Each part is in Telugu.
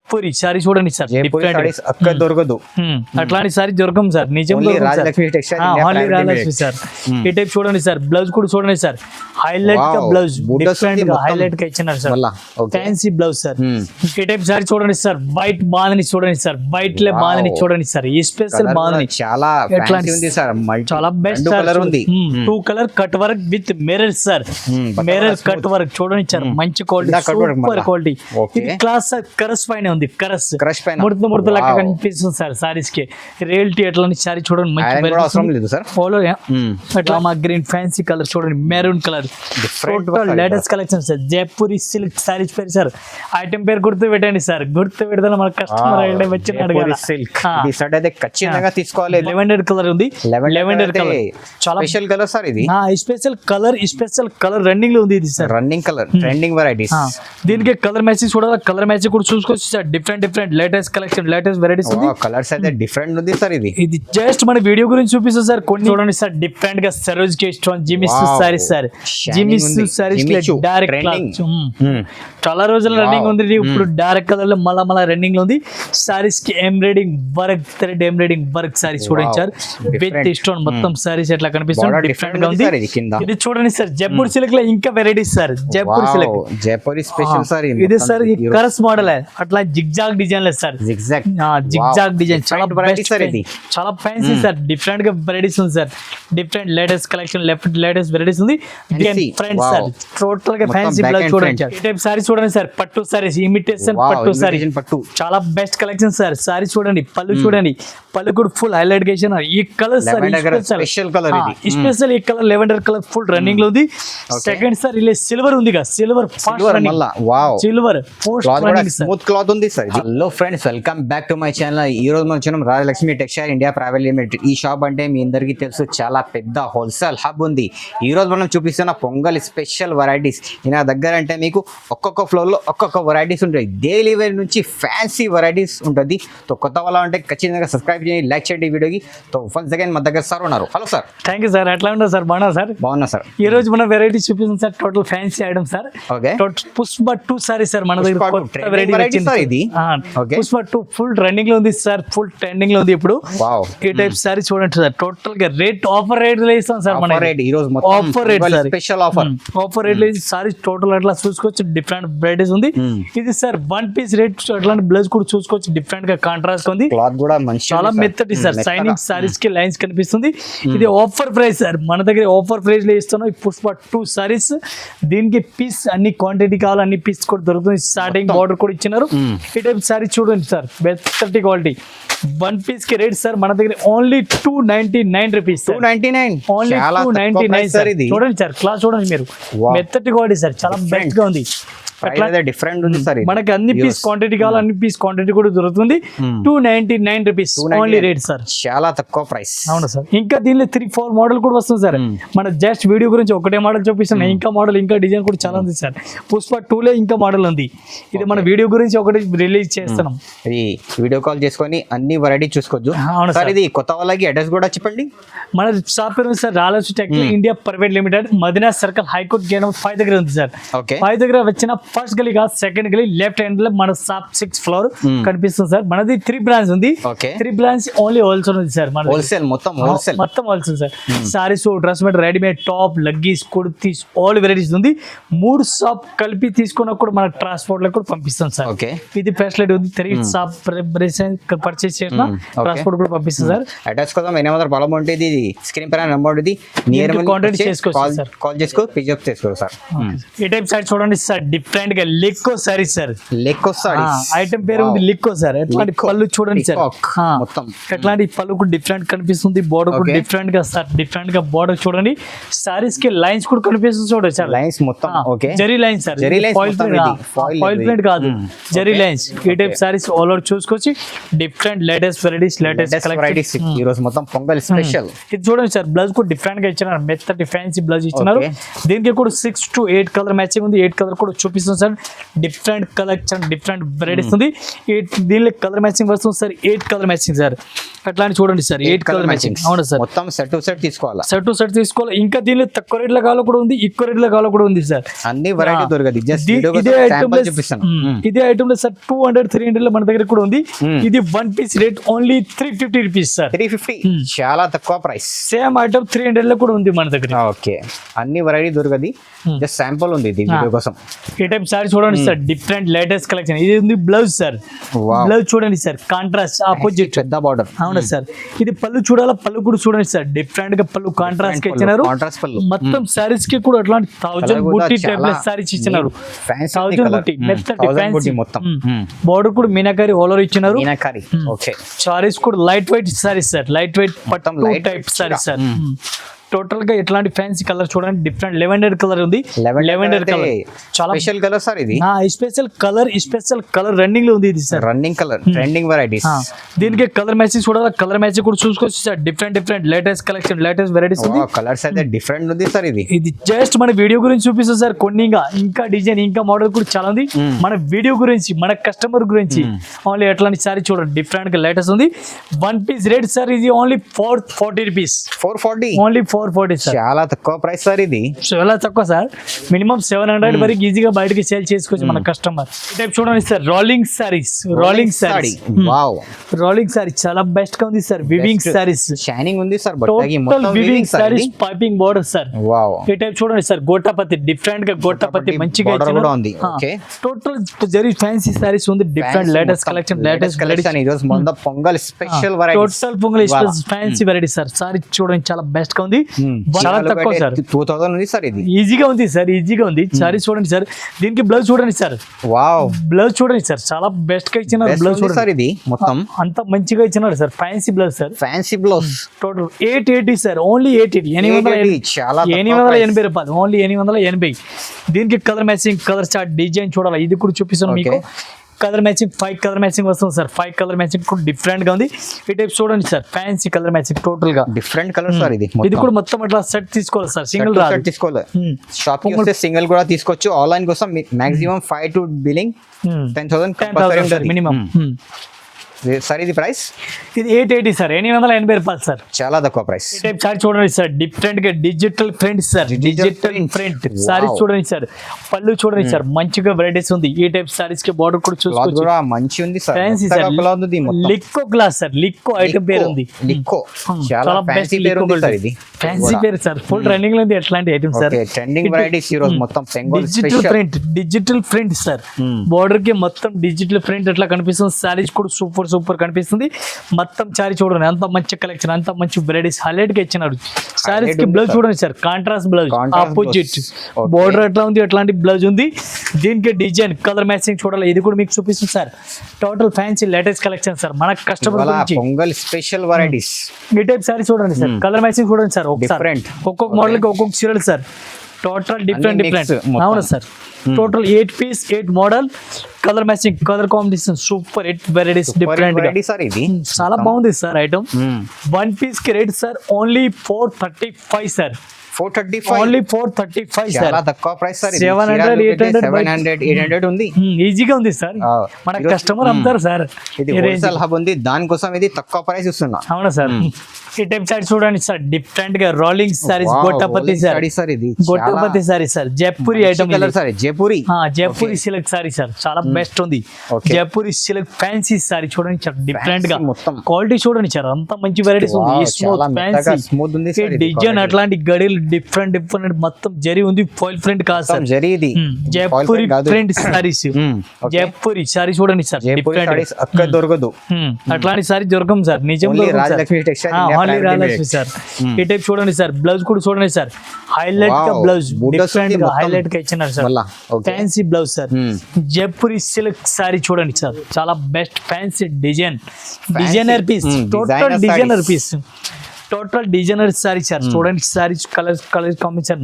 జైపూరి సారీ చూడండి సార్, అక్కడ దొరకదు, అట్లాంటి సారీ దొరకం సార్, నిజం రాజలక్ష్మి సార్. ఈ టైప్ చూడండి సార్, బ్లౌజ్ కూడా చూడండి సార్, హైలైట్ గా బ్లౌజ్ డిఫరెంట్ గా హైలైట్ గా ఇచ్చినారు సార్, ఫ్యాన్సీ బ్లౌజ్ సార్. ఈ టైప్ సారీ చూడండి సార్, వైట్ బాందని చూడండి సార్, వైట్ లే బాందని చూడండి సార్, ఈ స్పెషల్ బాందని చాలా చాలా బెస్ట్ కలర్ ఉంది, 2 colour cut work with mirror sir, mirror cut work చూడండి సార్, మంచి క్వాలిటీ, సూపర్ క్వాలిటీ. ఇది క్లాస్ సార్, కరస్ పైన ఉంది, కరస్ ముడత ముడత లెక్క కనిపిస్తుంది సార్ సారీస్ కి. రియల్టీ ఎట్లా సారీ చూడండి, మంచి ఫాలో అట్లా మా గ్రీన్ ఫ్యాన్సీ కలర్ చూడండి, maroon colour, latest collection sir, Jaipuri silk saris పేరు సార్, ఐటమ్ పేరు గుర్తు పెట్టండి సార్, గుర్తు పెడతాను మన కస్టమర్ వచ్చిన సిల్క్ ఖచ్చితంగా తీసుకోవాలి. లెవెండర్ కలర్ ఉంది, లెవెండర్ కలర్ చాలా స్పెషల్ కలర్ సార్, ఇది స్పెషల్ కలర్ రన్నింగ్ లో ఉంది, ఇది sir running colour, trending varieties. దీనికి కలర్ మ్యాచింగ్ చూడాలి, కలర్ మ్యాచింగ్ కూడా చూసుకోవచ్చు sir, different latest collection, latest varieties ఉంది. కలర్స్ అయితే డిఫరెంట్ ఉంది సార్, ఇది జస్ట్ మన వీడియో గురించి చూపిస్తాం సార్, కొన్ని చూడండి సార్, డిఫరెంట్ గా సరోజ్ కి ఇష్టం జిమిస్ సారీస్ సార్, జిమిస్ సారీస్ డైరెక్ట్ చాలా రోజుల రన్నింగ్ ఉంది, ఇప్పుడు డైరెక్ట్ కలర్ లో మళ్ళా రన్నింగ్ లో ఉంది. సారీస్ కి embroidering work, thread embroidering work saris చూడండి సార్, విత్ స్టోన్ మొత్తం సారీస్ ఎట్లా కనిపిస్తుంది, డిఫరెంట్ గా ఉంది. ఇది చూడండి సార్, జైపూర్ సిల్క్ లో ఇంకా varieties sir, Jaipur silk, Jaipuri special sir ఇది సార్, ఈ కరస్ మోడల్ అట్లా జిగ్జాగ్ డిజైన్ లేదు సార్, జిగ్జాగ్ డిజైన్ చాలా బెస్ట్ సార్, ఇది చాలా ఫ్యాన్సీ సార్, డిఫరెంట్ గా వెరైటీస్ ఉంది sir, different latest collection, latest varieties ఉంది. ఫ్రెండ్స్ సార్, టోటల్ గా ఫ్యాన్సీ బ్లౌజ్ చూడండి, ఈ టైప్ సారీ చూడండి సార్, పట్టు సారీస్, ఇమిటేషన్ పట్టు సారీ, చాలా బెస్ట్ కలెక్షన్ సార్. సారీ చూడండి, పళ్ళు చూడండి, పళ్ళు కూడా ఫుల్ హైలైట్ గా ఇచ్చిన ఈ colour sir, special colour, special ఈ colour lavender colour full running లో ఉంది. సెకండ్ సార్ ఇలా సిల్వర్ ఉంది, సిల్వర్ సిల్వర్ స్మూత్ క్లాత్ ఉంది sir. Hello friends, welcome back to my channel. ఈ రోజు మనం వచ్చినాం Rajalakshmi textile India private limited. ఈ షాప్ అంటే మీ అందరికీ తెలుసు, చాలా పెద్ద హోల్సేల్ హబ్ ఉంది. ఈ రోజు మనం చూపిస్తున్న పొంగల్ స్పెషల్ వెరైటీస్. నా దగ్గర అంటే మీకు ఒక్కొక్క ఫ్లోర్ లో ఒక్కొక్క వెరైటీస్ ఉంటాయి, డైలీ వేర్ నుంచి ఫ్యాన్సీ వెరైటీస్ ఉంటుంది. తో కొత్త వాళ్ళ అంటే ఖచ్చితంగా సబ్స్క్రైబ్ చేయండి, లైక్ చేయండి వీడియోకి. తో ఫస్ట్ సెకండ్ మా దగ్గర సార్ ఉన్నారు. Hello sir. Thank you sir. ఎట్లా ఉన్నారు సార్? బాగున్నా సార్? బాగున్నా సార్. ఈ రోజు మన వెరైటీస్ చూపిస్తుంది sir, total fancy item sir. Okay. Pushpa 2 sorry sir, మన దగ్గర వెరైటీ సార్ ఇది. పుష్ప 2 ఫుల్ రన్నింగ్ లో ఉంది సార్, ఫుల్ ట్రెండింగ్ లో ఉంది ఇప్పుడు. ఈ టైప్ సారీ చూడండి సార్, టోటల్ గా రేట్ ఆఫర్ రేట్ లో ఇస్తాం సార్, మన ఈ రోజు మొత్తం offer rate sir, special offer rate లో సారీ టోటల్ అట్లా చూసుకోవచ్చు, డిఫరెంట్ వెరైటీస్ ఉంది. ఇది సార్ 1 పీస్ రేట్, అట్లాంటి బ్లౌజ్ కూడా చూసుకోవచ్చు, డిఫరెంట్ గా కాంట్రాస్ట్ ఉంది, క్లాత్ కూడా మంచి చాలా మెత్తటి సార్, సైనింగ్ సారీస్ కి లైన్స్ కనిపిస్తుంది. ఇది ఆఫర్ ప్రైస్ సార్, మన దగ్గర ఆఫర్ ప్రైస్ లో ఇస్తున్నాం. పుష్ప 2 సారీస్, దీనికి పీస్ అన్ని క్వాంటిటీ కావాలి, అన్ని పీస్ కూడా దొరుకుతుంది, స్టార్టింగ్ బార్డర్ కూడా ఇచ్చినారు. ఈ టైప్ సారీ చూడండి సార్, మెత్తటి క్వాలిటీ, 1 పీస్ కి రేట్ సార్ మన దగ్గర ఓన్లీ 299 రూపీస్, 299 ఓన్లీ 299 సార్. చూడండి సార్, క్లాస్ చూడండి మీరు, మెత్తటి క్వాలిటీ సార్, చాలా బెస్ట్ గా ఉంది. డిఫరెంట్ ఉంది సార్, మనకి అన్ని పీస్ క్వాంటిటీ కావాలి, అన్ని పీస్ క్వాంటిటీ కూడా దొరుకుతుంది. 299 రూపీస్ ఓన్లీ రేట్ సార్, చాలా తక్కువ ప్రైస్. అవును సార్. ఇంకా దీనిలో 3-4 మోడల్ కూడా వస్తుంది సార్. మన జస్ట్ వీడియో గురించి ఒకటే మోడల్ చూపిస్తున్నాం, ఇంకా మోడల్ ఇంకా డిజైన్ కూడా చాలా ఉంది సార్. పుష్ప 2 లో ఇంకా మోడల్ ఉంది, ఇది మన వీడియో గురించి ఒకటి రిలీజ్ చేస్తున్నాం. ఇది వీడియో కాల్ చేసుకొని అన్ని వెరైటీ చూసుకోవచ్చు. అవును సార్. ఇది కొత్త వాళ్ళకి అడ్రస్ కూడా చెప్పండి. మన షాప్ పేరు sir Rajalakshmi textile India private limited, Madina circle, high court gate 5 దగ్గర ఉంది సార్. 5 దగ్గర వచ్చిన ఫస్ట్ గలీ కాదు, సెకండ్ గలీ లెఫ్ట్ హ్యాండ్ లో మన షాప్ 6th ఫ్లోర్ కనిపిస్తుంది సార్. మనది 3 బ్రాంచ్ ఉంది, 3 బ్రాంచ్ ఓన్లీ హోల్సేల్ ఉంది సార్, మన హోల్సేల్ మొత్తం wholesale sir. Saris, dress material, readymade, top, leggings, kurtis, all varieties ఉంది. 3 షాప్ కలిపి తీసుకున్నా కూడా మన ట్రాన్స్పోర్ట్ లో కూడా పంపిస్తాం సార్. ఇది ఫెసిలిటీ ఉంది. 3 షాప్ పర్చేస్ చేసిన ట్రాన్స్పోర్ట్ కూడా పంపిస్తాం సార్. అడ్రస్ కోసం ఏమైనా ప్రాబ్లం ఉంటే ఇది స్క్రీన్ పైన నెంబర్ ఉంది, నియర్ కాంటాక్ట్ చేసుకోవచ్చు సార్, కాల్ చేసుకో, పికప్ చేసుకో సార్. ఈ టైప్ సారీ చూడండి సార్, డిఫరెంట్ గా లిక్కో సారీ సార్, లిక్కో సారీ ఐటమ్ పేరు ఉంది లిక్కో సార్. ఎట్లాంటి పళ్ళు చూడండి సార్, మొత్తం ఎట్లాంటి పళ్ళు కూడా డిఫరెంట్ కనిపిస్తుంది, బోర్డర్ కూడా డిఫరెంట్ గా సార్, డిఫరెంట్ గా బోర్డర్ చూడండి. సారీస్ కి లైన్స్ కూడా కనిపిస్తుంది చూడండి సార్, లైన్స్ మొత్తం okay, zari lines sir, foil print కాదు, జరీ లైన్స్. ఈ టైప్ సారీస్ ఆల్ ఓవర్ చూసుకోవచ్చు, different latest varieties latest varieties. Collection ఈ రోజు మొత్తం పొంగల్ స్పెషల్. ఇది చూడండి సార్ బ్లౌజ్ కూడా డిఫరెంట్ గా ఇచ్చినారు, మెత్తటి ఫ్యాన్సీ బ్లౌజ్ ఇచ్చినారు. దీనికి కూడా 6 to 8 కలర్ మ్యాచింగ్ ఉంది. 8 కలర్ కూడా చూపిస్తుంది sir. Different collection different varieties ఉంది. దీనిలో కలర్ మ్యాచింగ్ వస్తుంది సార్. 8 colour matching sir. అట్లా అని చూడండి సార్ 8 కలర్ మ్యాచింగ్. అవును సార్, మొత్తం సెట్ టు సెట్ తీసుకోవాలా? సెట్ టు సెట్ తీసుకోవాలి. ఇంకా దీనిలో తక్కువ రేట్ లో కావాలి కూడా ఉంది, ఎక్కువ రేట్ లో కావాలి కూడా ఉంది సార్. అన్ని వెరైటీ దొరకదు. జస్ట్ ఇదే ఐటమ్ ఇదే ఐటమ్ లో సార్ 200-300 లో మన దగ్గర కూడా ఉంది. ఇది 1 piece rate only 350 rupees sir. 350 చాలా తక్కువ ప్రైస్. సేమ్ ఐటమ్ 300 లో కూడా ఉంది మన దగ్గర. ఓకే, అన్ని వెరైటీ దొరకదు. జస్ట్ శాంపుల్ ఉంది ఇది వీడియో కోసం. ఈ టైప్ సారీ చూడండి సార్, డిఫరెంట్ లేటెస్ట్ కలెక్షన్. ఇది ఉంది బ్లౌజ్ సార్. బ్లౌజ్ చూడండి సార్, కాంట్రాస్ట్ ఆపోజిట్ పెద్ద బార్డర్. అవునా సార్. ఇది పళ్ళు చూడాలా, పళ్ళు కూడా చూడండి సార్. డిఫరెంట్ గా పళ్ళు కాంట్రాస్ట్ కి ఇచ్చినారు. మొత్తం సారీస్ కి కూడా అట్లాంటి 1000 బుట్టి టైప్ సారీస్ ఇచ్చినారు. 1000 బుట్టి మెత్తటి ఫ్యాన్సీ మొత్తం. బోర్డర్ కూడా మీనాకారి ఓలర్ ఇచ్చినారు. ఓకే, సారీస్ కూడా light weight saris sir. Light weight పట్టం టైప్ సారీస్ సార్. టోటల్ గా ఇట్లాంటి ఫ్యాన్సీ కలర్ చూడండి. డిఫరెంట్ లెవెండర్ కలర్ ఉంది. లెవెండర్ కలర్ చాలా స్పెషల్ కలర్ సార్. ఇది స్పెషల్ కలర్ రన్నింగ్ లో ఉంది ఇది sir. Running colour, trending varieties. దీనికి కలర్ మ్యాచింగ్ చూడాలి, కలర్ మ్యాచింగ్ కూడా చూసుకోవచ్చు sir. Different latest collection latest varieties ఉంది. కలర్స్ అయితే డిఫరెంట్ ఉంది సార్. ఇది జస్ట్ మన వీడియో గురించి చూపిస్తుంది సార్. కొన్ని ఇంకా డిజైన్ ఇంకా మోడల్ కూడా చాలా ఉంది. మన వీడియో గురించి మన కస్టమర్ గురించి ఓన్లీ ఎట్లాంటి సారీ చూడండి. డిఫరెంట్ గా లేటెస్ట్ ఉంది. 1 పీస్ రేట్ సార్ ఇది ఓన్లీ 440 రూపీస్. 440 only 440 sir. చాలా తక్కువ ప్రైస్ సార్. ఇది చాలా తక్కువ సార్. మినిమం 700 వరకు ఈజీగా బయటకి సేల్ చేసుకోవచ్చు మన కస్టమర్. ఈ టైప్ చూడండి sir, rolling saris. Rolling sari, wow, rolling sari చాలా బెస్ట్ గా ఉంది సార్. వివింగ్ సారీస్, షైనింగ్ ఉంది sir. Total weaving saris, piping border sir. Wow, ఈ టైప్ చూడండి సార్, గోటాపతి డిఫరెంట్ గా గోటాపతి మంచిగా ఉంది. Okay, total zari fancy saris ఉంది. Different latest collection collection. ఈ రోజు మొత్తం Pongal special variety. Total Pongal fancy variety sir. Sari చూడండి చాలా బెస్ట్ గా ఉంది. చాలా తక్కువ సార్. 2000 ఉంది సార్. ఇది ఈజీగా ఉంది సార్, ఈజీగా ఉంది. సారీ చూడండి సార్. దీనికి బ్లౌజ్ చూడండి సార్. వావ్, బ్లౌజ్ చూడండి సార్, చాలా బెస్ట్ గా ఇచ్చినారు. బ్లౌజ్ సార్ ఇది మొత్తం అంత మంచిగా ఇచ్చినారు sir. Fancy blouse sir. Fancy blouse total 880 sir. Only 880. చాలా 880 రూపాయలు. ఓన్లీ 880. దీనికి colour matching, colour chart, design చూడాలి. ఇది కూడా చూపిస్తాను మీకు. కలర్ మ్యాచింగ్ 5 కలర్ మ్యాచింగ్ వస్తుంది సార్. 5 కలర్ మ్యాచింగ్ కూడా డిఫరెంట్ గా ఉంది. ఈ టైప్ చూడండి sir, fancy colour matching total గా డిఫరెంట్ కలర్ సార్. ఇది కూడా మొత్తం అట్లా సెట్ తీసుకోవాలి సార్. సింగిల్ సెట్ తీసుకోవాలి. షాపింగ్ వస్తే సింగిల్ కూడా తీసుకోవచ్చు. ఆన్లైన్ కోసం maximum 5 to billing 10,000 minimum sir. ఇది ప్రైస్ ఇది 880 సార్. 880 రూపాయలు సార్. చాలా తక్కువ ప్రైస్. ఈ టైప్ సారీ చూడండి సార్, డిఫరెంట్ గా digital print sir. Digital print saris చూడండి సార్. పళ్ళు చూడండి సార్, మంచిగా వెరైటీస్ ఉంది. ఈ టైప్ సారీస్ కి బార్డర్ కూడా చూసుకోవచ్చు. మంచి ఉంది సార్. Fancy sir. లిక్కో గ్లాస్ సార్. లిక్కో ఐటమ్ పేరు ఉంది. లిక్కో చాలా బెస్ట్ పేరు ఉంది సార్. ఇది ఫ్యాన్సీ పేరు సార్. ఫుల్ రన్నింగ్ లో ఉంది ఎట్లాంటి ఐటమ్ సార్. ట్రెండింగ్ వెరైటీస్ ఈ రోజు మొత్తం digital print. Digital print sir. Border కి మొత్తం డిజిటల్ ప్రింట్ ఎట్లా కనిపిస్తుంది. సారీస్ కూడా సూపర్ కనిపిస్తుంది. మొత్తం సారీ చూడండి, అంత మంచి కలెక్షన్, అంత మంచి వెరైటీస్ హైలైట్ గా ఇచ్చినాడు. సారీస్ కి బ్లౌజ్ చూడండి sir, contrast blouse opposite. Border ఎట్లా ఉంది అట్లాంటి బ్లౌజ్ ఉంది. దీనికి డిజైన్ కలర్ మ్యాచింగ్ చూడాలి. ఇది కూడా మీకు చూపిస్తుంది sir. Total fancy latest collection sir. మన కస్టమర్ పొంగల్ స్పెషల్ వెరైటీస్. ఈ టైప్ సారీ చూడండి సార్. కలర్ మ్యాచింగ్ చూడండి సార్. ఒక్కొక్క మోడల్ కి ఒక్కొక్క సీరియల్ సార్. Total different. అవును sir. Total 8 piece 8 model. Colour matching, colour combination super. 8 varieties different గా. చాలా బాగుంది సార్ ఐటమ్. 1 పీస్ కి rate sir only 435 sir. 435 only 435 sir. చాలా తక్కువ ప్రైస్ సార్. 700 800 ఉంది. ఈజీగా ఉంది సార్. మన కస్టమర్ అమ్ముతారు సార్. ఇది హోల్సేల్ హబ్ ఉంది, దానికోసం ఇది తక్కువ ప్రైస్ ఇస్తున్నా. అవునా సార్. ఈ టైప్ సారీ చూడండి సార్, డిఫరెంట్ గా రోలింగ్ సారీస్. గోటాపతి సార్. ఇది gota patti sorry sir. Jaipuri item colour sir. Jaipuri silk sorry sir. చాలా బెస్ట్ ఉంది. జైపూరి సిల్క్ ఫ్యాన్సీ సారీ చూడండి సార్. డిఫరెంట్ గా క్వాలిటీ చూడండి సార్. అంత మంచి వెరైటీస్ ఉంది. స్మూత్ ఫ్యాన్సీ డిజైన్ అట్లాంటి గడిలు డిఫరెంట్ మొత్తం జరీ ఉంది. ఫాయిల్ ప్రింట్ కాదు సార్. జరీ ఇది జైపూరి ప్రింట్ సారీస్. జైపూరి సారీ చూడండి సార్. డిఫరెంట్ అక్కడ దొరకదు. అట్లాంటి సారీ దొరకం సార్. నిజం సార్. ఈ టైప్ చూడండి సార్. బ్లౌజ్ కూడా చూడండి సార్. హైలైట్ గా బ్లౌజ్ డిఫరెంట్ గా హైలైట్ గా ఇచ్చినారు sir. Fancy blouse sir. Jaipuri silk sari చూడండి సార్. చాలా best fancy designer piece. Total designer piece. Total designer sari sir చూడండి సారీ కలర్ కాంబినేషన్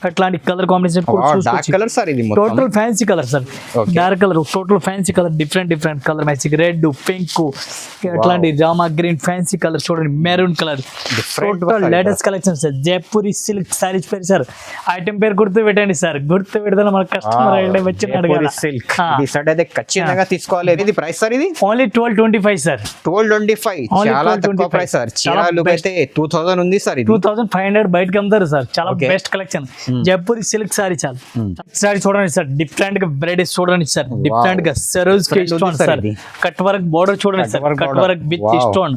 అట్లాంటి కలర్ కాంబినేషన్ కూడా డార్క్ చూసుకోవచ్చు కలర్ సార్ ఇది మొత్తం total fancy colour sir Okay. Dark colour total fancy colour different colour matching red pink అట్లాంటి రామా గ్రీన్ ఫ్యాన్సీ కలర్ చూడండి maroon colour Different total sir latest collection sir Jaipuri silk saris పేరు సార్ ఐటమ్ పేరు గుర్తు పెట్టండి సార్ గుర్తు పెడితే మన కస్టమర్ ఐటమ్ వచ్చినాడు కదా సిల్క్ ఈ సెట్ అయితే ఖచ్చితంగా తీసుకోవాలి. ఇది ప్రైస్ సార్ ఇది ఓన్లీ 1225 సార్ 1225 Only చాలా తక్కువ 1225. Price sir. చాలా చీరాలు best. అయితే 2000 ఉంది సార్ ఇది 2500 బయటకి అమ్ముతారు సార్ చాలా Okay. Best collection Jaipuri silk sari చాలా సారీ చూడండి సార్ డిఫరెంట్ గా వెరైటీస్ చూడండి సార్ డిఫరెంట్ గా సరోజ్ కి Trend ఉంది స్టోన్ sir సార్ ఇది. కట్ వర్క్ బోర్డర్ చూడండి sir Cut work cut border. Work with Wow. Stone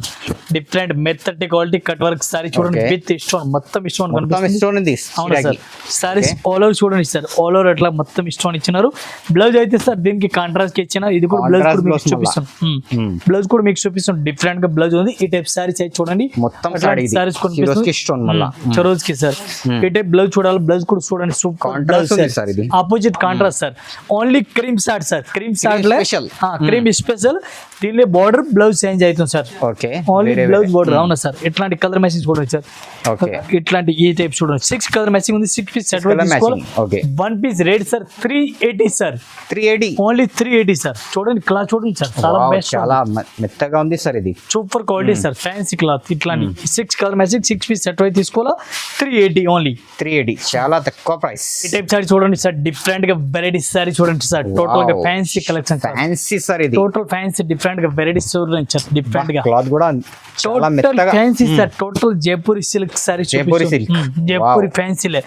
different మెత్తటి క్వాలిటీ కట్ వర్క్ సారీ చూడండి Okay. విత్ స్టోన్ మొత్తం స్టోన్ మొత్తం కనిపిస్తుంది స్టోన్ ఉంది అవునా సార్ చీరాకి. సారీస్ Okay. ఆల్ ఓవర్ చూడండి సార్ ఆల్ ఓవర్ అట్లా మొత్తం స్టోన్ ఇచ్చినారు బ్లౌజ్ అయితే సార్ దీనికి కాంట్రాస్ట్ కి ఇచ్చిన ఇది కూడా బ్లౌజ్ Contrast కూడా మీకు blouse చూపిస్తాం Hmm. బ్లౌజ్ కూడా మీకు చూపిస్తాం డిఫరెంట్ గా బ్లౌజ్ ఉంది ఈ టైప్ సారీస్ అయితే చూడండి మొత్తం సారీ ఇది. సారీస్ Heroes కి stone మళ్ళా. చరోజ్ కి సార్ ఈ టైప్ బ్లౌజ్ చూడాలి బ్లౌజ్ కూడా చూడండి సూపర్ Contrast బ్లౌజ్ ఉంది sir ఇది. Opposite contrast sir only cream short sir cream short special. Cream special దీనిలో బార్డర్ బ్లౌజ్ చేంజ్ అవుతుంది sir okay only blouse border అవునా సార్ ఇట్లాంటి కలర్ మ్యాచింగ్ చూడండి సార్ ఓకే ఇట్లాంటి ఈ టైప్ చూడండి 6 కలర్ మ్యాచింగ్ ఉంది 6 పీస్ సెట్ colour తీసుకోవాలి matching. Okay. One piece rate sir 380 sir 380 only 380 sir చూడండి క్లాత్ చూడండి సార్ చాలా Wow, బెస్ట్ చాలా మెత్తగా ఉంది సార్ ఇది super quality sir fancy cloth ఇట్లాంటి 6 కలర్ మ్యాచింగ్ 6 పీస్ సెట్ అయితే తీసుకోవాలా 380 ఓన్లీ 380 చాలా తక్కువ ప్రైస్. ఈ టైప్ సారీ చూడండి సార్ డిఫరెంట్ గా వెరైటీస్ సారీ చూడండి సార్ టోటల్ గా ఫ్యాన్సీ కలెక్షన్ ఫ్యాన్సీ సార్ ఇది. టోటల్ ఫ్యాన్సీ డిఫరెంట్ గా వెరైటీస్ చూడండి సార్ డిఫరెంట్ గా క్లాత్ కూడా చాలా టోటల్ మెత్తగా fancy sir total Jaipuri silk sorry Jaipuri silk. Jaipuri Wow. ఫ్యాన్సీలే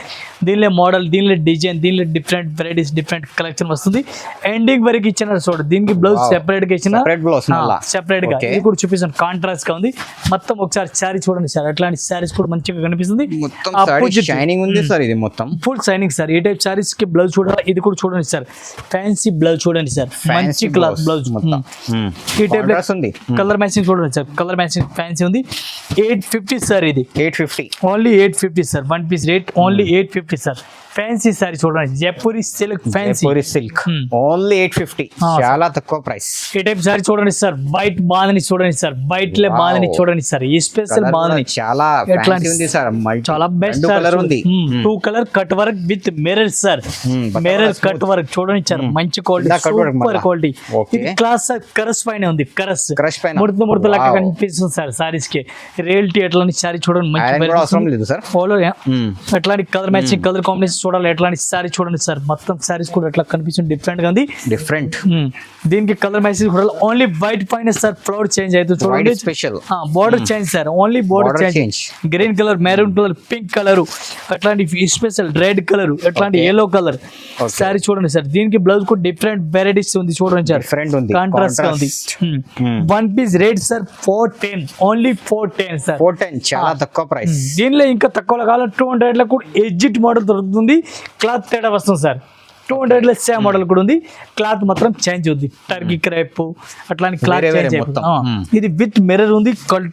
దీనిలో మోడల్ దీనిలో డిజైన్ దీనిలో డిఫరెంట్ వెరైటీస్ డిఫరెంట్ కలెక్షన్ వస్తుంది ఎండింగ్ వరకు ఇచ్చినారు చూడు దీనికి బ్లౌజ్ Wow. సెపరేట్ గా ఇచ్చిన Separate blouse మళ్ళా. సెపరేట్ గా Okay. ఇది కూడా చూపిస్తాను కాంట్రాస్ట్ గా ఉంది మొత్తం ఒకసారి సారీ చూడండి సార్ అట్లాంటి సారీస్ కూడా మంచిగా కనిపిస్తుంది మొత్తం సారీ షైనింగ్ ఉంది సార్ ఇది మొత్తం. ఫుల్ సైనింగ్ సార్ ఈ టైప్ సారీస్ కి బ్లౌజ్ చూడాలి ఇది కూడా చూడండి సార్ ఫ్యాన్సీ బ్లౌజ్ చూడండి సార్ మంచి క్లాత్ బ్లౌజ్ మొత్తం ఈ టైప్ Contrast ఉంది. కలర్ మ్యాచింగ్ చూడండి సార్ కలర్ మ్యాచింగ్ ఫ్యాన్సీ ఉంది 850 సార్ ఇది 850 only 850 sir one piece rate only 850 sir fancy sari చూడండి Jaipuri silk fancy Jaipuri silk only 850 చాలా తక్కువ ప్రైస్. ఈ టైప్ సారీ చూడండి సార్ వైట్ బాందని చూడండి సార్ వైట్ లే బాందని చూడండి సార్ ఈ స్పెషల్ బాందని చాలా ఫ్యాన్సీ ఉంది సార్. చాలా బెస్ట్ కలర్ ఉంది. 2 colour cut work with mirror sir mirror cut work చూడండి సార్ మంచి క్వాలిటీ cut work సూపర్ మళ్ళా. Quality Okay. ఇది క్లాస్ సార్ కరస్ పైన ఉంది కరస్ Crush పైన. ముడత లెక్క Wow. కనిపిస్తుంది సార్ సారీస్ కి రియల్టీ ఎట్లాంటి సారీ చూడండి Iron కూడా అవసరం మంచి లేదు సార్. ఫాలో ఎట్లాంటి కలర్ మ్యాచింగ్ కలర్ కాంబినేషన్ చూడాలి ఎట్లాంటి సారీ చూడండి సార్ మొత్తం సారీస్ కూడా ఎట్లా కనిపిస్తుంది డిఫరెంట్ గా ఉంది డిఫరెంట్ దీనికి కలర్ మ్యాచింగ్ కూడా ఓన్లీ వైట్ పైన సార్ ఫ్లవర్ చేంజ్ అవుతుంది చూడండి special border change sir only border Border change change. Green colour maroon colour pink colour అట్లాంటి స్పెషల్ రెడ్ కలర్ అట్లాంటి Okay. Yellow colour Okay. Sari చూడండి సార్ దీనికి బ్లౌజ్ కూడా డిఫరెంట్ వెరైటీస్ ఉంది చూడండి సార్ Different ఉంది. కాంట్రాస్ట్ గా ఉంది Contrast. One piece rate sir 410 only 410 sir 410 చాలా తక్కువ ప్రైస్. దీనిలో ఇంకా తక్కువ కాలం 200 లో కూడా ఎగ్జిట్ మోడల్ దొరుకుతుంది క్లాత్ తేడా వస్తుంది సార్ 200 లో సేమ్ మోడల్ కూడా ఉంది క్లాత్ మాత్రం చేంజ్ ఉంది టర్కీ క్రేప్ అట్లాంటి క్లాత్ వేరే వేరే చేంజ్ మొత్తం. ఇది విత్ మిర్రర్ ఉంది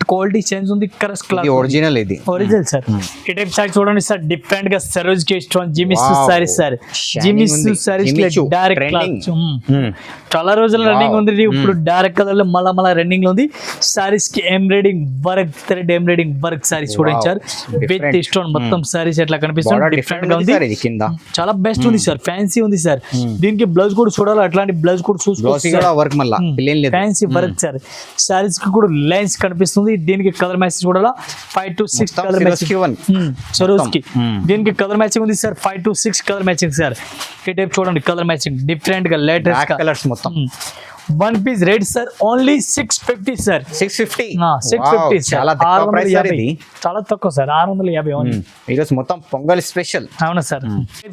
క్వాలిటీ చేంజ్ ఉంది కరస్ క్లాత్ ఇది ఒరిజినల్ ఇది. ఒరిజినల్ సార్ ఈ టైప్ సారీ చూడండి సార్ డిఫరెంట్ గా సరోజ్ కి స్టోన్ జిమిస్ Wow. సారీస్ సార్ Shining జిమిస్ ఉంది. Saris Jimmy Choo. Direct Trending. Cloth చాలా రోజులు రన్నింగ్ ఉంది ఇప్పుడు డైరెక్ట్ కలర్ లో మళ్ళా రన్నింగ్ లో ఉంది సారీస్ కి embroidering work thread embroidering work saris చూడండి Wow. Sir with Different. Stone మొత్తం సారీస్ ఎట్లా Border కనిపిస్తుంది డిఫరెంట్ గా ఉంది సార్ ఇది కింద. చాలా బెస్ట్ ఉంది సార్ ఫ్యాన్సీ ఉంది సార్ దీనికి బ్లౌజ్ కూడా చూడాలి అట్లాంటి బ్లౌజ్ కూడా బ్లౌజ్ చూసుకోవచ్చు కూడా వర్క్ మళ్ళా ప్లేన్ లేదు. ఫ్యాన్సీ వర్క్ సార్ సారీస్ కి కూడా లైన్స్ కనిపిస్తుంది దీనికి కలర్ మ్యాచింగ్ చూడాలా 5 to 6 మొత్తం కలర్ Swarovski one. మ్యాచింగ్ సరోజ్ కి Hmm. దీనికి కలర్ మ్యాచింగ్ ఉంది sir 5 to 6 colour matching sir ఈ టైప్ చూడండి కలర్ మ్యాచింగ్ డిఫరెంట్ గా లేటెస్ట్ బ్లాక్ గా కలర్స్ మొత్తం one piece rate sir only 650 sir 650 650 చాలా తక్కువ ప్రైస్ సార్ ఇది. చాలా తక్కువ సార్ 650 ఓన్లీ ఈరోజు మొత్తం పొంగల్ స్పెషల్. అవునా సార్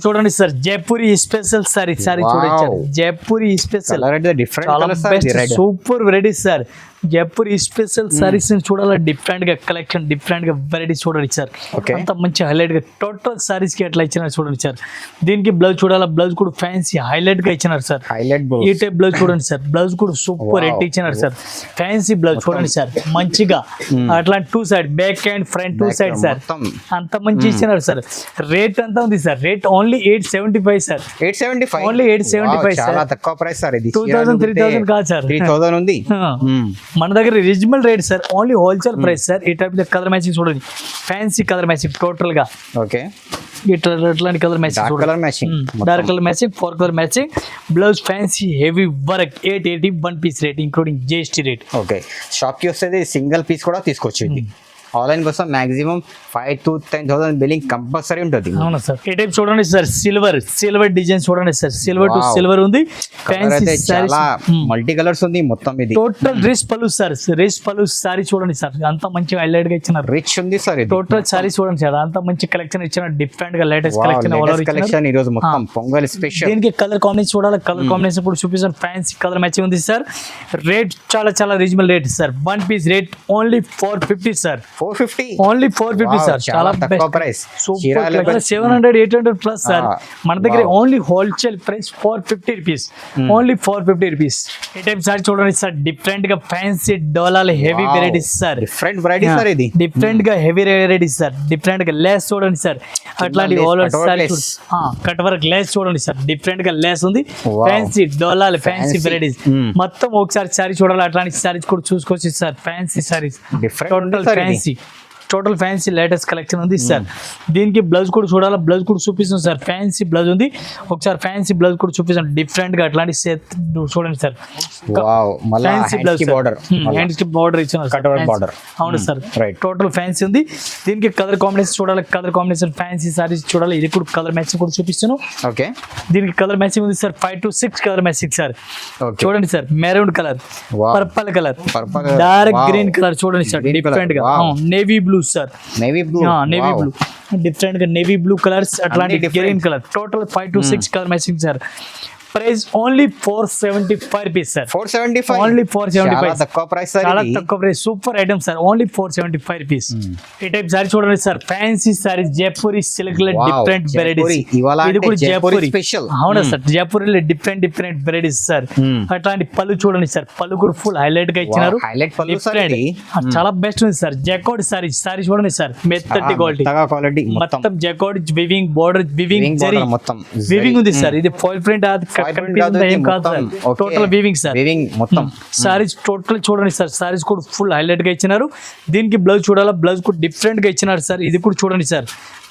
చూడండి sir Jaipuri special sorry sorry చూడండి సార్ జైపూరి స్పెషల్ కలర్ అయితే డిఫరెంట్ చాలా కలర్ సార్ ఇది red. Super varieties sir Jaipuri special saris చూడాలి డిఫరెంట్ గా కలెక్షన్ డిఫరెంట్ గా వెరైటీస్ చూడండి సార్ Okay. అంత మంచి హైలైట్ గా టోటల్ సారీస్ కి ఎట్లా ఇచ్చినారు చూడండి సార్ దీనికి బ్లౌజ్ చూడాలి బ్లౌజ్ కూడా ఫ్యాన్సీ హైలైట్ గా ఇచ్చినారు సార్ హైలైట్ ఈ టైప్ బ్లౌజ్ చూడండి సార్ బ్లౌజ్ కూడా సూపర్ Wow. ఎట్ ఇచ్చినారు సార్ ఫ్యాన్సీ బ్లౌజ్ చూడండి సార్ మంచిగా అట్లాంటి 2 side back and front 2 side sir మొత్తం అంత మంచి ఇచ్చినారు సార్ రేట్ అంతా ఉంది sir rate only 875 sir 875 Only 875 చాలా sir. తక్కువ ప్రైస్ సార్ ఇది. 2000 3000 కాదు సార్ 3000 ఉంది. మన దగ్గర reasonable rate sir, only wholesale price sir. ఈ టైప్ కలర్ మ్యాచింగ్ చూడండి, ఫ్యాన్సీ కలర్ మ్యాచింగ్ టోటల్ గా. ఓకే, ఇట్లాంటి colour matching, colour matching, dark colour matching, 4 colour matching, blouse fancy heavy work, 880 1 piece rate including GST rate. Okay, shop కి వస్తే సింగిల్ పీస్ కూడా తీసుకొచ్చింది. ఆన్లైన్ కోసం మాక్సిమం 5,000 to 10,000 బిల్లింగ్ కంపల్సరీ ఉంటుంది. అవునా సార్. ఈ టైప్ చూడండి సార్, సిల్వర్ డిజైన్ చూడండి సార్, సిల్వర్ టు సిల్వర్ ఉంది. ఫ్యాన్సీ చాలా మల్టీ కలర్స్ ఉంది మొత్తం. ఇది టోటల్ రిచ్ పలు సార్, రిచ్ పలు సారీ చూడండి సార్, అంత మంచిగా హైలైట్ గా ఇచ్చిన రిచ్ ఉంది సార్. టోటల్ సారీ చూడండి సార్, అంత మంచి కలెక్షన్ ఇచ్చిన, డిఫరెంట్ గా లేటెస్ట్ కలెక్షన్ ఈ రోజు మొత్తం పొంగల్ స్పెషల్. దీనికి కలర్ కాంబినేషన్ చూడాలి, కలర్ కాంబినేషన్ ఇప్పుడు చూపిస్తాను. ఫ్యాన్సీ కలర్ మ్యాచింగ్ ఉంది సార్. రేట్ చాలా reasonable rate sir. 1 piece rate only 450 sir. 450 only 450 sir, చాలా తక్కువ ప్రైస్. 700-800 plus sir. మన దగ్గర only wholesale price 450 rupees, only 450 rupees. ఈ టైప్ సార్ చూడండి సార్, డిఫరెంట్ గా ఫ్యాన్సీ డోలాల్ heavy varieties sir, different variety sir. ఇది డిఫరెంట్ గా హెవీ వెరైటీస్ సార్, డిఫరెంట్ గా లేస్ చూడండి సార్, అట్లాంటి కట్ వర్క్ లేస్ చూడండి సార్, డిఫరెంట్ గా లేస్ ఉంది. ఫ్యాన్సీ డోలాల్ ఫ్యాన్సీ వెరైటీస్ మొత్తం ఒకసారి సారీ చూడాలి, అట్లాంటి సారీస్ కూడా చూసుకోవచ్చు sir. Fancy saris total fancy, total fancy latest collection ఉంది సార్. దీనికి బ్లౌజ్ కూడా చూడాలి, బ్లౌజ్ కూడా చూపిస్తుంది సార్. ఫ్యాన్సీ బ్లౌజ్ ఉంది, ఒకసారి ఫ్యాన్సీ బ్లౌజ్ కూడా చూపిస్తాను. డిఫరెంట్ గా అట్లాంటి చూడండి సార్, ఫ్యాన్సీ బ్లౌజ్ బార్డర్ ఇచ్చిన బార్డర్. అవును సార్, టోటల్ ఫ్యాన్సీ ఉంది. దీనికి కలర్ కాంబినేషన్ చూడాలి, కలర్ కాంబినేషన్ ఫ్యాన్సీ సారీస్ చూడాలి. ఇది కూడా కలర్ మ్యాచింగ్ కూడా చూపిస్తాను. ఓకే, దీనికి కలర్ మ్యాచింగ్ ఉంది sir, 5 to 6 colour matching sir. చూడండి sir, maroon colour, purple colour, dark green colour చూడండి సార్, డిఫరెంట్ గా. Navy blue sir, navy blue different గా నేవీ బ్లూ కలర్స్, అట్లాంటి green colour. Total 5 to 6 colour matching sir. Price only 475 rupees sir. 475 only 475, తక్కువ ప్రైస్ సార్, చాలా తక్కువ price. Super item sir, only 475 rupees. ఈ టైప్ సారీ చూడండి sir, fancy sorry Jaipuri silk లో డిఫరెంట్ వెరైటీస్. ఇది కూడా జైపూరి స్పెషల్. అవునా sir, Jaipuri different varieties sir. అట్లాంటి పళ్ళు చూడండి సార్, పళ్ళు కూడా ఫుల్ హైలైట్ గా ఇచ్చినారు, చాలా బెస్ట్ ఉంది సార్. జైకోడ్ సారీ చూడండి సార్, మెత్తటి క్వాలిటీ మొత్తం. జైకోడ్ వివింగ్ బోర్డర్, వివింగ్ జరీ మొత్తం వివింగ్ ఉంది సార్. ఇది foil print total weaving sir, మొత్తం సారీస్ టోటల్ చూడండి సార్. సారీస్ కూడా ఫుల్ హైలైట్ గా ఇచ్చినారు. దీనికి బ్లౌజ్ చూడాలా, బ్లౌజ్ కూడా డిఫరెంట్ గా ఇచ్చినారు సార్. ఇది కూడా చూడండి సార్,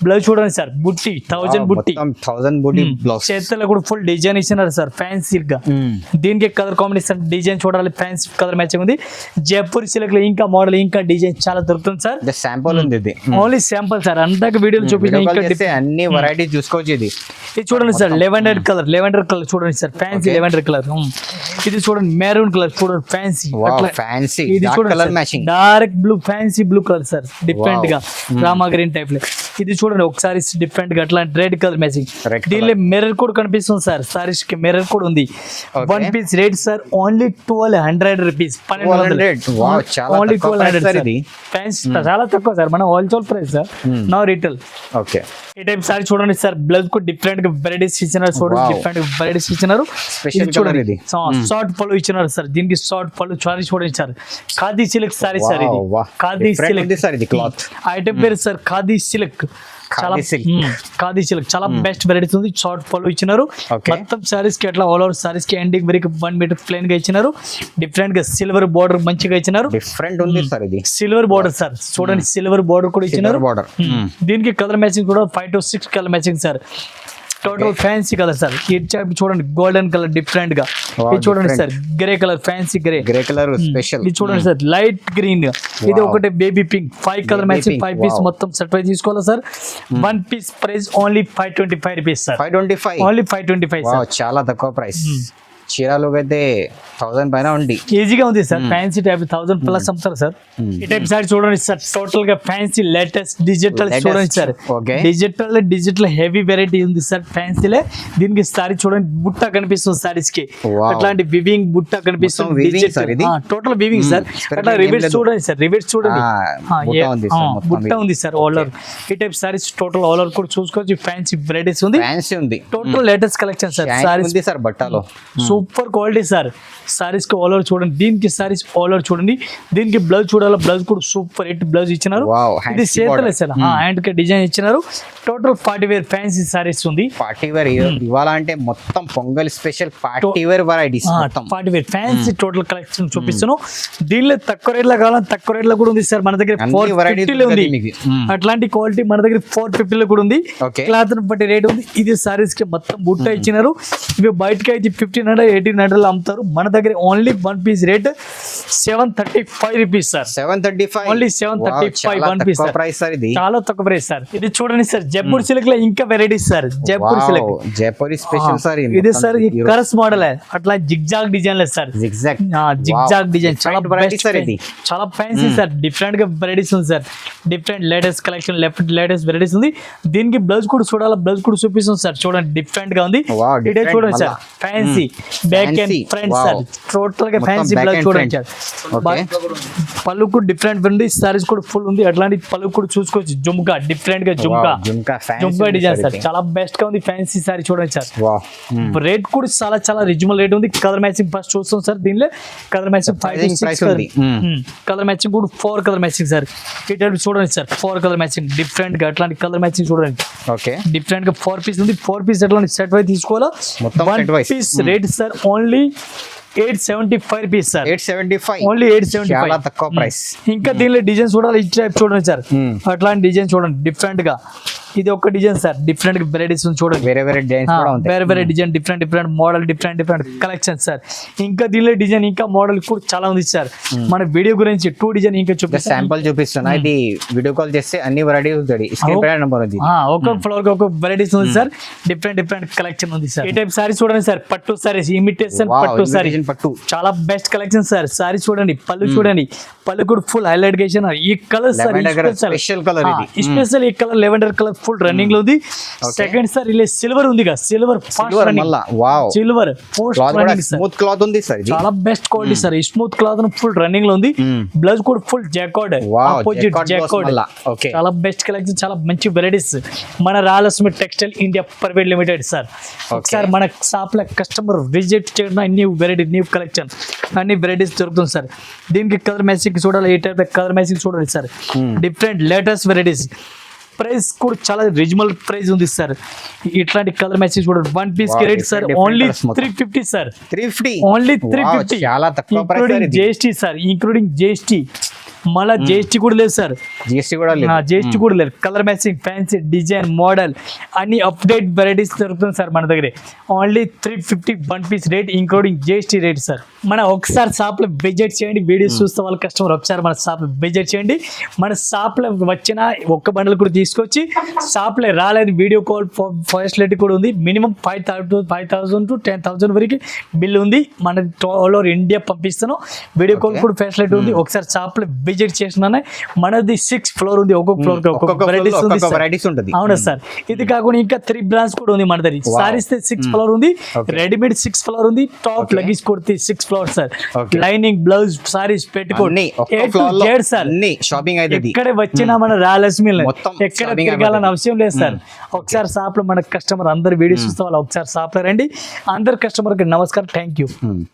బ్లౌజ్ చూడండి సార్, బుట్టి 1000 బుట్టి, 1000 బుట్టి బ్లౌజ్. చేతుల్లో కూడా ఫుల్ డిజైన్ ఇచ్చినారు సార్, ఫ్యాన్సీ గా. దీనికి కలర్ కాంబినేషన్ డిజైన్ చూడాలి, ఫ్యాన్సీ కలర్ మ్యాచింగ్ ఉంది. జైపూర్ సిల్క్ లో ఇంకా మోడల్ ఇంకా డిజైన్ చాలా దొరుకుతుంది సార్. శాంపుల్ ఉంది, ఇది ఓన్లీ శాంపుల్ సార్. అందాక వీడియోలు చూపించిన ఇంకా అన్ని వెరైటీ చూసుకోవచ్చు. ఇది చూడండి సార్, లెవెండర్ కలర్ చూడండి సార్, ఫ్యాన్సీ లెవెండర్ కలర్. ఇది చూడండి, మెరూన్ కలర్ చూడండి, ఫ్యాన్సీ. ఇది చూడండి, dark blue fancy blue colour sir, different గా రామా గ్రీన్ టైప్ లో. ఇది చూడండి ఒకసారి డిఫరెంట్ గా అట్లాంటి రెడ్ కలర్ మ్యాచింగ్. దీనిలో మిర్రర్ కూడా కనిపిస్తుంది సార్, సారీస్ కి మిర్రర్ కూడా ఉంది. 1 piece rate sir only 1200 rupees, 1200. Only 1200. Fancy చాలా తక్కువ సార్, మన wholesale price sir, no retail. Okay, ఈ టైప్ సారీ చూడండి సార్, బ్లౌజ్ కూడా డిఫరెంట్ గా వెరైటీస్ ఇచ్చినారు, చూడండి డిఫరెంట్ వెరైటీస్ ఇచ్చినారు. చూడండి షార్ట్ పళ్ళు ఇచ్చినారు సార్. దీనికి షార్ట్ పళ్ళు సారీ చూడండి sir, khadi silk sorry sir. ఇది ఖాదీ సిల్క్ ఐటమ్ పేరు sir, khadi silk. Khadi silk చాలా బెస్ట్ వెరైటీస్ ఉంది. షార్ట్ పళ్ళు ఇచ్చినారు. మొత్తం సారీస్ కి అట్లా ఆల్ ఓవర్ సారీస్ కి ఎండింగ్ వరకు 1 మీటర్ ప్లెయిన్ గా ఇచ్చినారు. డిఫరెంట్ గా సిల్వర్ బోర్డర్ మంచిగా ఇచ్చినారు, డిఫరెంట్ ఉంది సార్. ఇది సిల్వర్ బోర్డర్ సార్, చూడండి సిల్వర్ బోర్డర్ కూడా ఇచ్చినారు. దీనికి కలర్ మ్యాచింగ్ కూడా 5 to 6 colour matching sir. Total fancy colour sir. ఇది చూడండి గోల్డెన్ కలర్ డిఫరెంట్ గా. ఇది చూడండి sir, grey colour fancy grey colour special. ఇది చూడండి సార్, లైట్ గ్రీన్. ఇది ఒకటి baby pink. 5 colour matching, 5 piece మొత్తం సెట్ వైజ్ తీసుకోవాలి sir. 1 piece price only 525 rupees sir. 525 only 525 sir, చాలా తక్కువ ప్రైస్. చీరాలు అయితే 1000 పైన ఉంది, ఈజీగా ఉంది సార్. ఫ్యాన్సీ టైప్ 1000 ప్లస్ అమ్ముతారు సార్. ఈ టైప్ సార్ చూడండి సార్, టోటల్ గా ఫ్యాన్సీ లేటెస్ట్ డిజిటల్ చూడండి సార్. డిజిటల్ హెవీ వెరైటీ ఉంది సార్ ఫ్యాన్సీలే. దీనికి సారీ చూడండి, బుట్ట కనిపిస్తుంది సారీస్ కి, అట్లాంటి వివింగ్ బుట్ట కనిపిస్తుంది. Total weaving sir. అట్లా రివర్స్ చూడండి సార్, రివర్స్ చూడండి, బుట్ట ఉంది సార్ ఆల్ ఓవర్. ఈ type saris total all over కూడా చూసుకోవచ్చు. ఫ్యాన్సీ వెరైటీస్ ఉంది, total latest collection sir. Saris sir బట్టలో సూపర్ క్వాలిటీ సార్. సారీస్ కి ఆల్ ఓవర్ చూడండి, దీనికి సారీస్ ఆల్ ఓవర్ చూడండి, దీనికి బ్లౌజ్ చూడాలి, బ్లౌజ్ కూడా సూపర్ హిట్ బ్లౌజ్ ఇచ్చినారు. ఇది చేతలే సార్, హ్యాండ్ కి డిజైన్ ఇచ్చినారు. Total party wear fancy saris ఉంది. పార్టీ వేర్ ఇవాళ అంటే మొత్తం Pongal special party wear varieties, party wear fancy total collection చూపిస్తున్నాను. దీనిలో తక్కువ రేట్ లో కావాలని తక్కువ రేట్ లో కూడా ఉంది సార్ మన దగ్గర. 450 ఉంది, అట్లాంటి క్వాలిటీ మన దగ్గర 450 లో కూడా ఉంది. క్లాత్ బట్టి రేట్ ఉంది. ఇది సారీస్ కి మొత్తం బుట్ట ఇచ్చినారు. ఇవి బయటకి అయితే 1500 1800 అమ్ముతారు. మన దగ్గర only one piece rate 735 rupees sir. 735 only 735 one piece price sir. ఇది చాలా తక్కువ ప్రైస్ సార్. ఇది చూడండి సార్, జైపూర్ సిల్క్ లో ఇంకా varieties sir. Jaipur silk, Jaipur special sir. ఇది సార్ ఈ కరస్ మోడల్ అట్లా జిగ్జాగ్ డిజైన్ లేదు సార్. జిగ్జాగ్ డిజైన్ చాలా బెస్ట్ సార్. ఇది చాలా ఫ్యాన్సీ సార్. డిఫరెంట్ గా వెరైటీస్ ఉంది sir. Different latest collection, latest varieties ఉంది. దీనికి బ్లౌజ్ కూడా చూడాలి, బ్లౌజ్ కూడా చూపిస్తుంది సార్. చూడండి డిఫరెంట్ గా ఉంది. ఇదే చూడండి sir, fancy back and front sir. Total గా ఫ్యాన్సీ బ్లౌజ్ చూడండి సార్. పళ్ళు కూడా డిఫరెంట్ ఉంది. సారీస్ కూడా ఫుల్ ఉంది. అట్లాంటి పళ్ళు కూడా చూసుకోవచ్చు. జుమ్కా, డిఫరెంట్ గా జుమ్కా డిజైన్ సార్. చాలా బెస్ట్ గా ఉంది. ఫ్యాన్సీ సారీ చూడండి సార్. రేట్ కూడా చాలా చాలా రిజనబుల్ రేట్ ఉంది. కలర్ మ్యాచింగ్ ఫస్ట్ చూస్తాం సార్. దీనిలో colour matching 5 to 6 colour matching కూడా 4 కలర్ మ్యాచింగ్ సార్. ఈ టైప్ చూడండి సార్, 4 కలర్ మ్యాచింగ్ డిఫరెంట్ గా అట్లాంటి కలర్ మ్యాచింగ్ చూడండి. ఓకే, డిఫరెంట్ గా 4 పీస్ ఉంది. 4 పీస్ అట్లాంటి సెట్ వైజ్ తీసుకోవాలా. One piece rate sir only 875 rupees sir. 875 only 875, చాలా తక్కువ ప్రైస్. ఇంకా దీనిలో డిజైన్ చూడాలి. ఈ టైప్ చూడండి సార్, అట్లాంటి డిజైన్ చూడండి డిఫరెంట్ గా. ఇది ఒక డిజైన్ సార్. డిఫరెంట్ వెరైటీస్ చూడండి, వేరే వేరే డిజైన్స్ కూడా ఉంటాయి. వేరే design, different model, different collection sir. ఇంకా దీనిలో డిజైన్ ఇంకా మోడల్ కూడా చాలా ఉంది సార్. మన వీడియో గురించి 2 డిజైన్ ఇంకా చూపిస్తాను, శాంపుల్ చూపిస్తున్నా. ఇది వీడియో కాల్ చేస్తే అన్ని వెరైటీస్ ఉంటాయి. స్క్రీన్ పై నంబర్ ఉంది. ఒక్కొక్క ఫ్లోర్ కి ఒక్కొక్క వెరైటీస్ ఉంది సార్. డిఫరెంట్ కలెక్షన్ ఉంది సార్. ఈ టైప్ సారీ చూడండి సార్. పట్టు సారీస్, ఇమిటేషన్ పట్టు సారీ, చాలా బెస్ట్ కలెక్షన్ సార్. సారీ చూడండి, పళ్ళు చూడండి, పళ్ళు కూడా ఫుల్ హైలైట్ చేసిన. ఈ colour sir special colour, special ఈ colour lavender colour full running లో ఉంది. సెకండ్ సార్ ఇలా సిల్వర్ ఉంది, silver silver post running sir. Smooth cloth ఉంది సార్. చాలా బెస్ట్ క్వాలిటీ సార్. ఈ స్మూత్ క్లాత్ ఫుల్ రన్నింగ్ లో ఉంది. బ్లౌజ్ కూడా ఫుల్ జాకార్డ్, ఆపోజిట్ జాకార్డ్. చాలా బెస్ట్ కలెక్షన్, చాలా మంచి వెరైటీస్. మన Rayalaseema textile India private limited sir. ఒకసారి మన షాప్ లో కస్టమర్ విజిట్ చేయడం న్యూ వెరైటీ, న్యూ కలెక్షన్, అన్ని వెరైటీస్ దొరుకుతుంది సార్. దీనికి కలర్ మ్యాచింగ్ చూడాలి. ఈ టైప్ కలర్ మ్యాచింగ్ చూడాలి sir. Different latest varieties. Price కూడా చాలా రీజనబుల్ ప్రైస్ ఉంది సార్. ఇట్లాంటి కలర్ మ్యాచింగ్ చూడండి. వన్ పీస్ కి rate sir only 350 sir. 350 only 350, చాలా తక్కువ price. Including GST sir, including GST. మళ్ళీ జిఎస్టీ కూడా లేదు సార్. జిఎస్టీ కూడా లేదు, జిఎస్టీ కూడా లేదు. Colour matching, fancy design, model అన్ని అప్డేట్ వెరైటీస్ దొరుకుతుంది సార్ మన దగ్గర. Only 350 one piece rate, including GST rate sir. మన ఒకసారి షాప్ లో విజిట్ చేయండి. వీడియోస్ చూస్తే వాళ్ళ కస్టమర్ ఒకసారి మన షాప్ లో విజిట్ చేయండి. మన షాప్ లో వచ్చిన ఒక్క బండల్ కూడా తీసుకొచ్చి, షాప్ లో రాలేదు వీడియో కాల్ ఫెసిలిటీ కూడా ఉంది. మినిమం 5,000 to 10,000 వరకు బిల్ ఉంది. మన ఆల్ ఓవర్ ఇండియా పంపిస్తాను. వీడియో కాల్ కూడా ఫెసిలిటీ ఉంది. ఒకసారి షాప్ లో విజిట్ చేసినానే. మనది 6 ఫ్లోర్ ఉంది. ఒక్కొక్క ఫ్లోర్ కి ఒక్కొక్క వెరైటీస్ ఉంటుంది. అవునా సార్. ఇది కాకుండా ఇంకా 3 బ్రాండ్స్ కూడా ఉంది మన దగ్గర. సారీస్ 6 ఫ్లోర్ ఉంది, రెడీమేడ్ 6 ఫ్లోర్ ఉంది, top luggage kurti 6 floor sir. Lining, blouse, saris పెట్టుకోండి సార్. షాపింగ్ అయితే ఇక్కడే వచ్చినా మన రాయలసీమ ఎక్కడ తిరగాలని అవసరం లేదు సార్. ఒకసారి షాప్ లో మన కస్టమర్ అందరు వీడియోస్ చూస్తే వాళ్ళు ఒకసారి షాప్ లో రండి. అందరు కస్టమర్ కి నమస్కారం, థ్యాంక్ యూ.